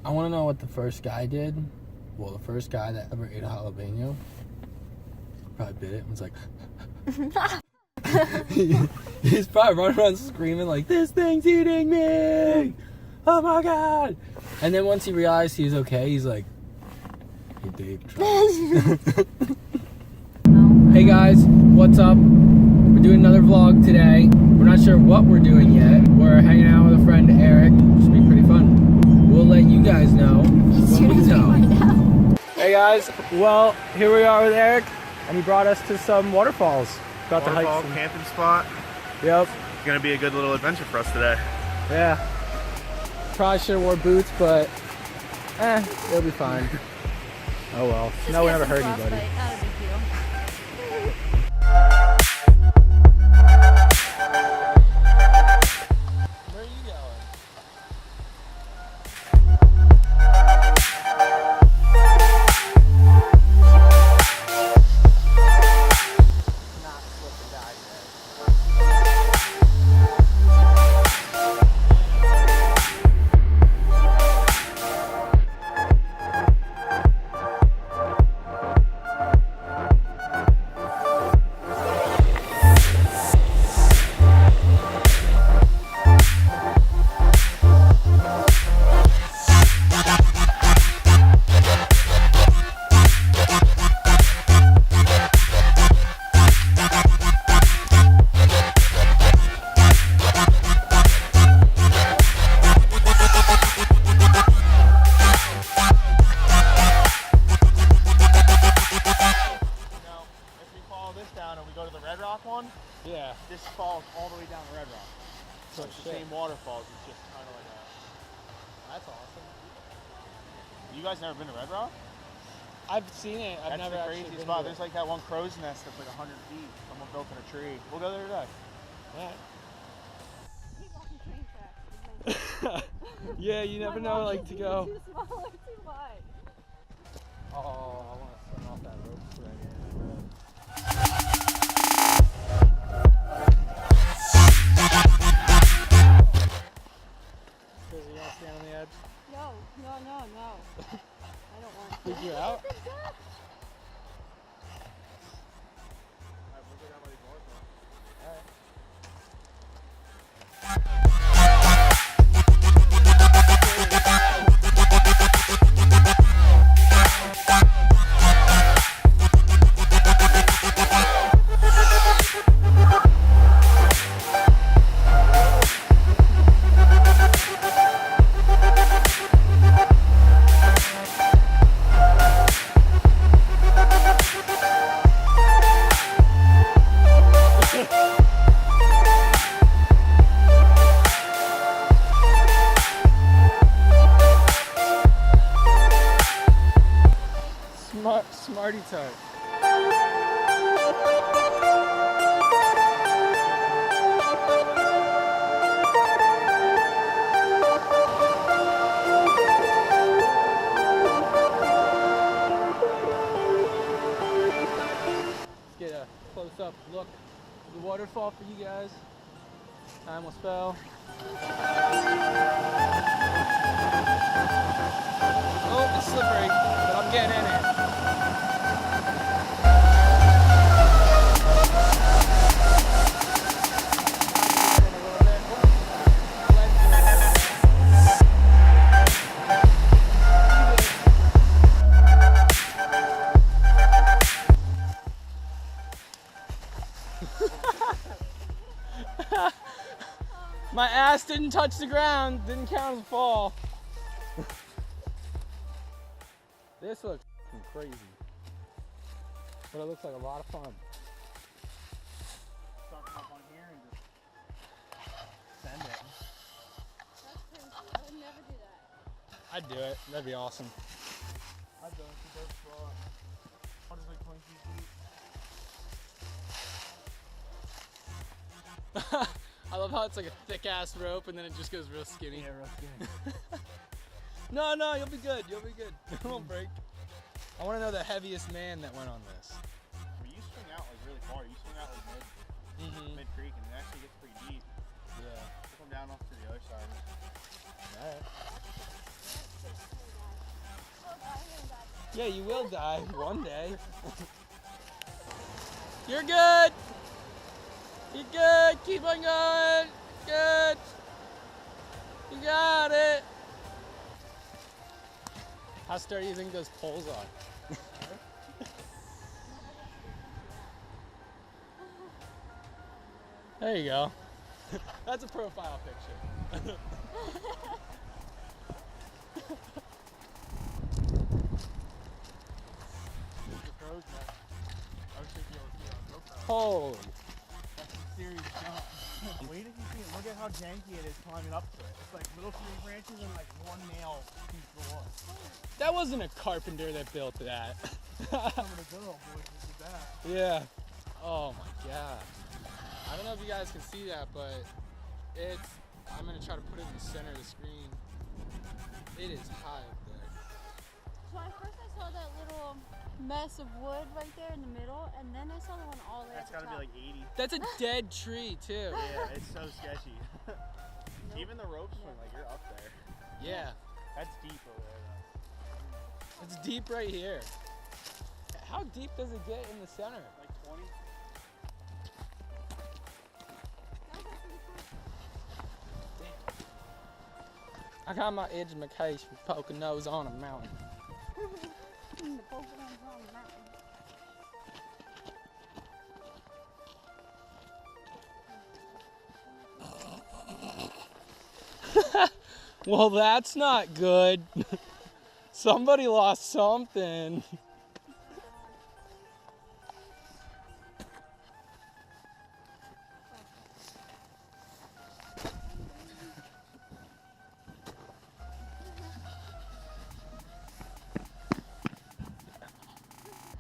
I want to know what the first guy did. Well, the first guy that ever ate a jalapeno probably bit it and was like, he's probably running around screaming like, this thing's eating me! Oh my god! And then once he realized he was okay, he's like, hey Dave, try. Hey guys, what's up? We're doing another vlog today. We're not sure what we're doing yet. We're hanging out with a friend, Erik. Should be pretty fun. We'll let you guys know when we know. Hey guys, well, here we are with Erik, and he brought us to some waterfalls. About to hike some camping spot. Yep. It's gonna be a good little adventure for us today. Yeah. Probably should have wore boots, but it'll be fine. Oh well. Snow never hurt anybody. Not a big deal. Where are you going? Not slip and die one. Yeah. This falls all the way down to Red Rock. So Oh, it's shit. the same waterfalls. It's just kind of like a. That's awesome. You guys never been to Red Rock? I've seen it. I've That's never the actually crazy been spot. to There's it. like that one crow's nest that's like 100 feet. Someone built in a tree. We'll go there today. Alright. Keep walking train tracks. Yeah, you never know, like, to go. Too small or too wide. Oh, I want to swim off that rope right here. So you want to stand on the edge? No. I don't want to. Freak you out? Alright. Smarty tart. Let's get a close-up look at the waterfall for you guys. I almost fell. Oh, it's slippery, but I'm getting in it. My ass didn't touch the ground, didn't count as a fall. This looks crazy, but it looks like a lot of fun. Start up on here and just send it. That's crazy. I would never do that. I'd do it. That'd be awesome. I've done it to both spots. I'll just like 22 feet. I love how it's like a thick ass rope and then it just goes real skinny. Yeah, real skinny. No, you'll be good. You'll be good. It won't break. I want to know the heaviest man that went on this. Well, you swing out like really far. You swing out like mid creek, and it actually gets pretty deep. Yeah. Come down off to the other side. All right. Yeah, you will die one day. You're good. You're good. Keep on going. Good. You got it. How sturdy do you think those poles are? There you go. That's a profile picture. Holy. That's a serious jump. Wait till you see it. Look at how janky it is climbing up to it. It's like little tree branches and like one nail piece of wood. That wasn't a carpenter that built that. Some of the girl boys did that. Yeah. Oh my god. I don't know if you guys can see that, but I'm gonna try to put it in the center of the screen. It is high up there. So at first I saw that little mess of wood right there in the middle, and then I saw the one all the way That's at the gotta top. be like 80. That's a dead tree too. Yeah, it's so sketchy. Even the rope swing, like you're up there. Yeah. That's deep over there though. It's deep right here. How deep does it get in the center? Like 20. I got my edge of my case with Poconos on a mountain. The Poconos on the mountain. Well, that's not good. Somebody lost something.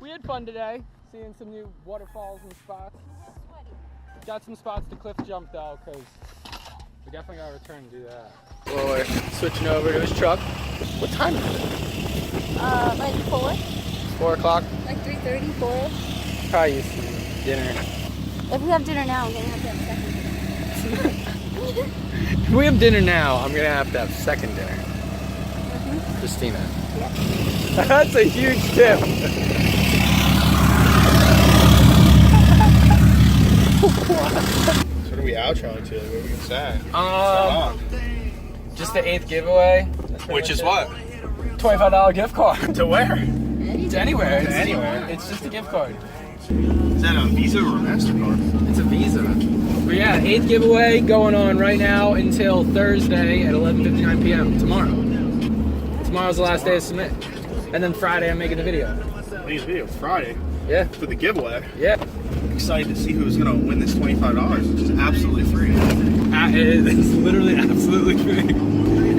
We had fun today, seeing some new waterfalls and spots. Got some spots to cliff jump though, because we definitely gotta return and do that. Well, we're switching over to his truck. What time is it? Like 4? 4 o'clock? Like 3:30, 4. Probably used to dinner. If we have dinner now, we're gonna have to have second dinner. If we have dinner now, I'm gonna have to have second dinner. Christina. Yep. That's a huge tip. So what are we outroing to? What are we gonna say? Just the 8th giveaway. Which is what? $25 gift card. To where? To anywhere. To anywhere. It's just a gift card. Is that a Visa or a MasterCard? It's a Visa. But yeah, 8th giveaway going on right now until Thursday at 11:59 p.m. tomorrow. Tomorrow's the last day to submit. And then Friday I'm making the video. These videos Friday Yeah. for the giveaway. Yeah. Excited to see who's gonna win this $25, which is absolutely free. It's literally absolutely free.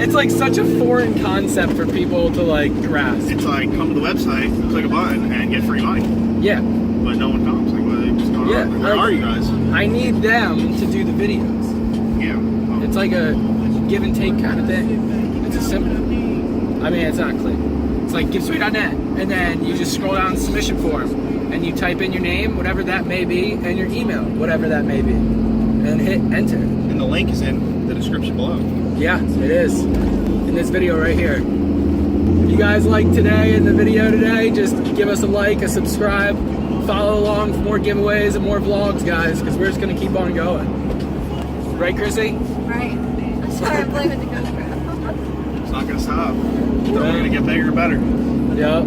It's like such a foreign concept for people to like grasp. It's like come to the website, click a button, and get free money. Yeah. But no one comes. Like, what's going Yeah, on? Like, where like- are you guys? I need them to do the videos. Yeah. It's like a give and take kind of thing. It's a simple. I mean, it's not clear. It's like givesweet.net, and then you just scroll down the submission form, and you type in your name, whatever that may be, and your email, whatever that may be, and hit enter. And the link is in the description below. Yeah, it is. In this video right here. If you guys like today and the video today, just give us a like, a subscribe, follow along for more giveaways and more vlogs, guys, because we're just going to keep on going. Right, Chrissy? Right. I'm sorry, I'm playing with the GoPro. It's not gonna stop. It's only gonna get bigger and better. Yep.